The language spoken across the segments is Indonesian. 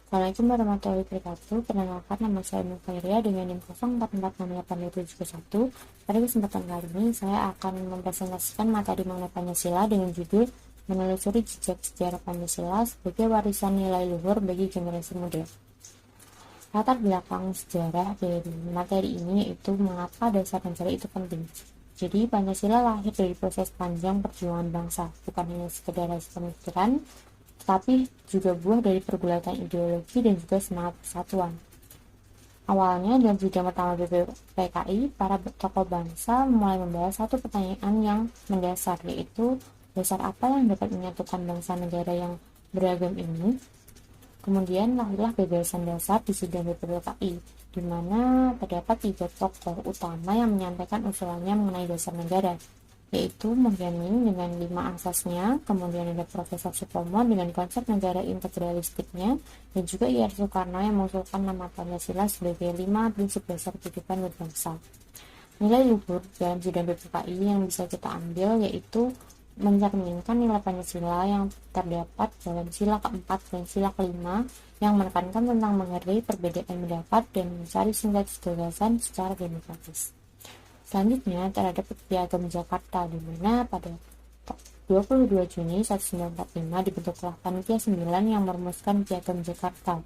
Assalamualaikum warahmatullahi wabarakatuh. Perkenalkan, nama saya Nufairia dengan NIM 04468871. Pada kesempatan kali ini, saya akan mempresentasikan materi mengenai Pancasila dengan judul Menelusuri Jejak Sejarah Pancasila sebagai Warisan Nilai Luhur bagi Generasi Muda. Latar belakang sejarah dari materi ini yaitu mengapa dasar negara itu penting. Jadi, Pancasila lahir dari proses panjang perjuangan bangsa, bukan hanya sekedar hasil pemikiran, tetapi juga buah dari pergulatan ideologi dan juga semangat persatuan. Awalnya dalam sidang pertama BPPKI, para tokoh bangsa mulai membahas satu pertanyaan yang mendasar, yaitu dasar apa yang dapat menyatukan bangsa negara yang beragam ini. Kemudian lahirlah gagasan dasar di sidang BPPKI, di mana terdapat 3 tokoh utama yang menyampaikan usulannya mengenai dasar negara, yaitu Muhyiddin dengan 5 asasnya, kemudian ada Profesor Supomo dengan konsep negara integralistiknya, dan juga I.R. Soekarno yang mengusulkan nama Pancasila sebagai 5 prinsip dasar kehidupan berbangsa. Nilai luhur dalam sidang BPKI yang bisa kita ambil yaitu mencerminkan nilai Pancasila yang terdapat dalam sila keempat dan sila kelima yang menekankan tentang menghargai perbedaan pendapat dan mencari sintesis gagasan secara demokratis. Selanjutnya terhadap Piagam Jakarta, di mana pada 22 Juni 1945 dibentuklah Panitia 9 yang merumuskan Piagam Jakarta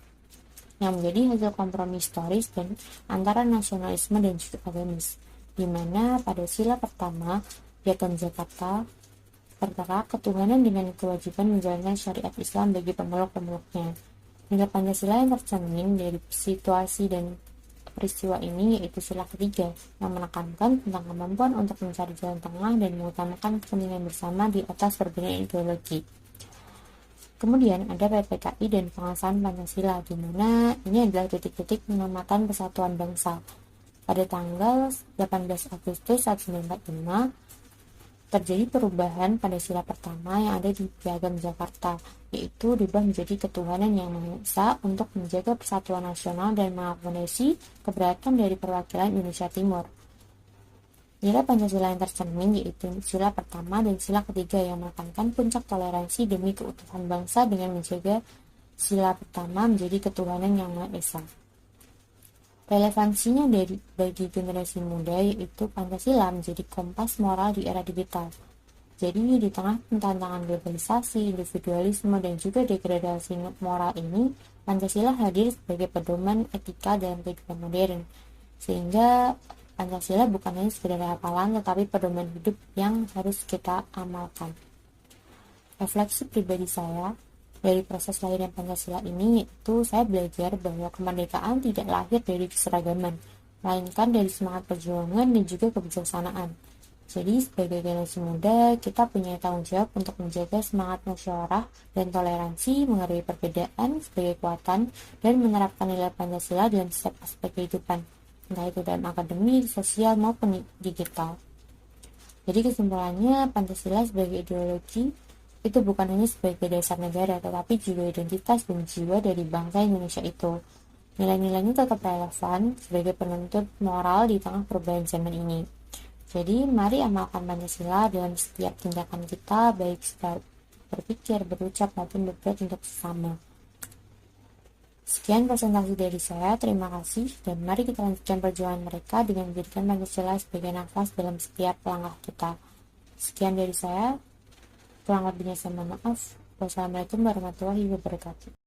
yang menjadi hasil kompromi historis dan antara nasionalisme dan juga agamis, di mana pada sila pertama Piagam Jakarta tertera ketuhanan dengan kewajiban menjalankan syariat Islam bagi pemeluk-pemeluknya. Nilai Pancasila yang tercermin dari situasi dan peristiwa ini yaitu sila ketiga yang menekankan tentang kemampuan untuk mencari jalan tengah dan mengutamakan kepentingan bersama di atas perbedaan ideologi. Kemudian ada PPKI dan pengesahan Pancasila, di mana ini adalah titik-titik pengamatan persatuan bangsa. Pada tanggal 18 Agustus 1945 terjadi perubahan pada sila pertama yang ada di Piagam Jakarta, yaitu diubah menjadi ketuhanan yang Maha Esa untuk menjaga persatuan nasional dan mengakomodasi keberatan dari perwakilan Indonesia Timur. Nilai Pancasila yang tercermin yaitu sila pertama dan sila ketiga yang menekankan puncak toleransi demi keutuhan bangsa dengan menjaga sila pertama menjadi ketuhanan yang Maha Esa. Relevansinya bagi generasi muda yaitu Pancasila menjadi kompas moral di era digital. Jadi di tengah tantangan globalisasi, individualisme, dan juga degradasi moral ini, Pancasila hadir sebagai pedoman etika dalam kehidupan modern. Sehingga Pancasila bukan hanya sekedar hafalan, tetapi pedoman hidup yang harus kita amalkan. Refleksi pribadi saya dari proses lahirnya Pancasila ini yaitu saya belajar bahwa kemerdekaan tidak lahir dari keseragaman, melainkan dari semangat perjuangan dan juga kebijaksanaan. Jadi sebagai generasi muda, kita punya tanggung jawab untuk menjaga semangat musyawarah dan toleransi, menghargai perbedaan sebagai kekuatan, dan menerapkan nilai Pancasila dalam setiap aspek kehidupan, entah itu dalam akademik, sosial, maupun digital. Jadi kesimpulannya, Pancasila sebagai ideologi itu bukan hanya sebagai dasar negara, tetapi juga identitas dan jiwa dari bangsa Indonesia itu. Nilai-nilainya tetap relevan sebagai penuntut moral di tengah perubahan zaman ini. Jadi, mari amalkan Pancasila dalam setiap tindakan kita, baik secara berpikir, berucap, maupun berbuat untuk sesama. Sekian presentasi dari saya, terima kasih, dan mari kita lanjutkan perjuangan mereka dengan menjadikan Pancasila sebagai nafas dalam setiap langkah kita. Sekian dari saya. Kurang lebihnya saya mohon maaf. Wassalamualaikum warahmatullahi wabarakatuh.